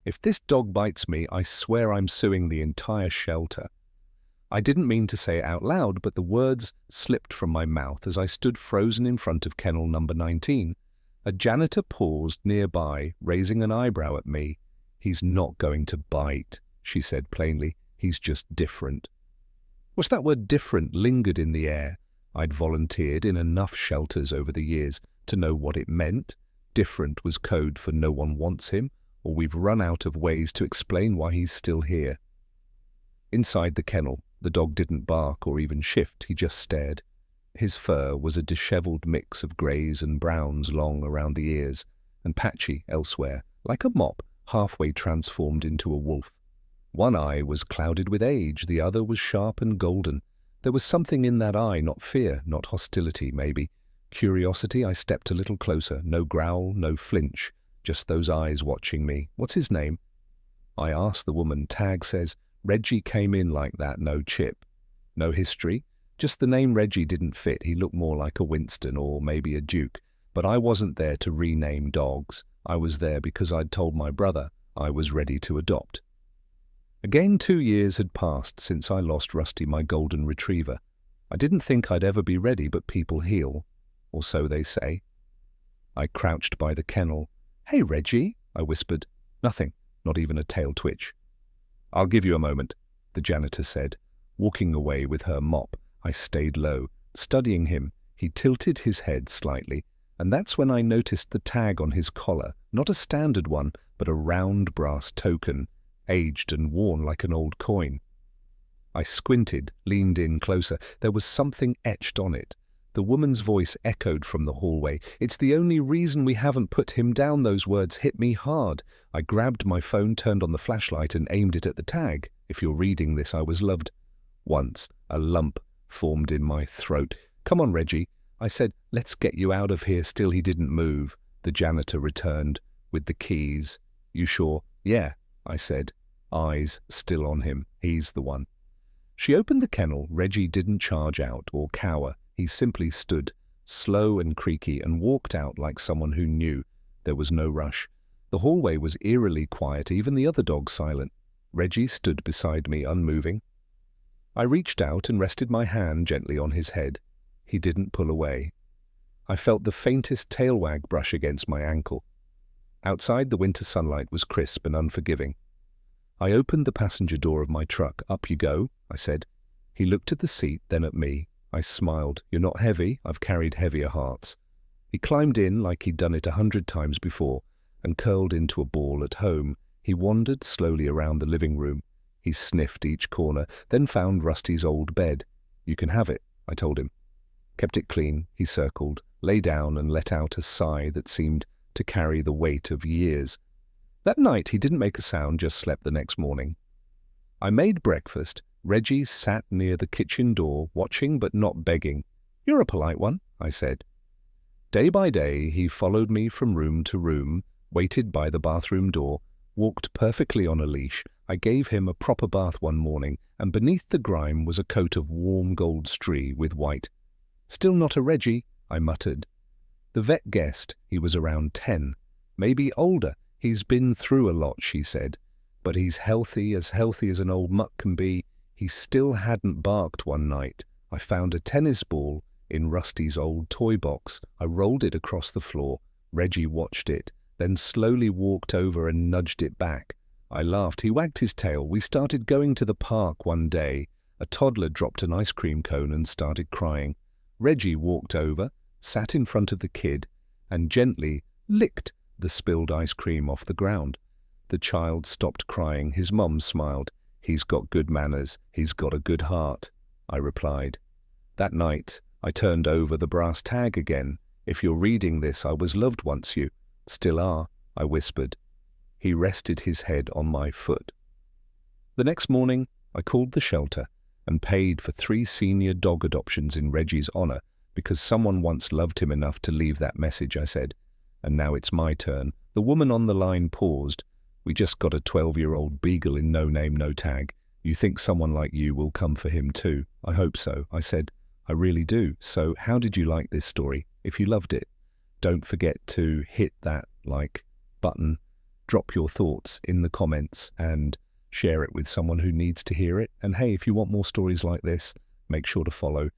If this dog bites me, I swear I'm suing the entire shelter." I didn't mean to say it out loud, but the words slipped from my mouth as I stood frozen in front of kennel number 19. A janitor paused nearby, raising an eyebrow at me. "He's not going to bite," she said plainly. "He's just different." What's that word different lingered in the air. I'd volunteered in enough shelters over the years to know what it meant. Different was code for no one wants him, or we've run out of ways to explain why he's still here. Inside the kennel, the dog didn't bark or even shift, he just stared. His fur was a dishevelled mix of greys and browns long around the ears, and patchy elsewhere, like a mop halfway transformed into a wolf. One eye was clouded with age, the other was sharp and golden. There was something in that eye, not fear, not hostility, maybe. Curiosity. I stepped a little closer, no growl, no flinch, just those eyes watching me. "What's his name?" I asked the woman. "Tag says Reggie came in like that, no chip. No history. Just the name Reggie didn't fit. He looked more like a Winston or maybe a Duke. But I wasn't there to rename dogs. I was there because I'd told my brother I was ready to adopt." Again, 2 years had passed since I lost Rusty, my golden retriever. I didn't think I'd ever be ready, but people heal. Or so they say. I crouched by the kennel. "Hey, Reggie," I whispered. Nothing, not even a tail twitch. "I'll give you a moment," the janitor said. Walking away with her mop, I stayed low, studying him. He tilted his head slightly, and that's when I noticed the tag on his collar, not a standard one, but a round brass token, aged and worn like an old coin. I squinted, leaned in closer. There was something etched on it. The woman's voice echoed from the hallway. "It's the only reason we haven't put him down." Those words hit me hard. I grabbed my phone, turned on the flashlight, and aimed it at the tag. "If you're reading this, I was loved." Once, a lump formed in my throat. "Come on, Reggie," I said. "Let's get you out of here." Still he didn't move. The janitor returned with the keys. "You sure?" "Yeah," I said, eyes still on him. "He's the one." She opened the kennel. Reggie didn't charge out or cower. He simply stood, slow and creaky, and walked out like someone who knew. There was no rush. The hallway was eerily quiet, even the other dogs silent. Reggie stood beside me, unmoving. I reached out and rested my hand gently on his head. He didn't pull away. I felt the faintest tail wag brush against my ankle. Outside, the winter sunlight was crisp and unforgiving. I opened the passenger door of my truck. "Up you go," I said. He looked at the seat, then at me. I smiled. "You're not heavy. I've carried heavier hearts." He climbed in like he'd done it 100 times before and curled into a ball at home. He wandered slowly around the living room. He sniffed each corner, then found Rusty's old bed. "You can have it," I told him. Kept it clean, he circled, lay down and let out a sigh that seemed to carry the weight of years. That night he didn't make a sound, just slept the next morning. I made breakfast. Reggie sat near the kitchen door, watching but not begging. "You're a polite one," I said. Day by day he followed me from room to room, waited by the bathroom door, walked perfectly on a leash. I gave him a proper bath one morning, and beneath the grime was a coat of warm gold stree with white. "Still not a Reggie," I muttered. The vet guessed he was around 10, maybe older. "He's been through a lot," she said, "but he's healthy as an old mutt can be." He still hadn't barked one night. I found a tennis ball in Rusty's old toy box. I rolled it across the floor. Reggie watched it, then slowly walked over and nudged it back. I laughed. He wagged his tail. We started going to the park one day. A toddler dropped an ice cream cone and started crying. Reggie walked over, sat in front of the kid, and gently licked the spilled ice cream off the ground. The child stopped crying. His mum smiled. "He's got good manners. He's got a good heart," I replied. That night, I turned over the brass tag again. "If you're reading this, I was loved once. You still are," I whispered. He rested his head on my foot. The next morning, I called the shelter and paid for 3 senior dog adoptions in Reggie's honor because someone once loved him enough to leave that message, I said. "And now it's my turn." The woman on the line paused. "We just got a 12-year-old beagle in no name, no tag. You think someone like you will come for him too?" "I hope so," I said. "I really do. So how did you like this story? If you loved it, don't forget to hit that like button drop your thoughts in the comments and share it with someone who needs to hear it. And hey, if you want more stories like this, make sure to follow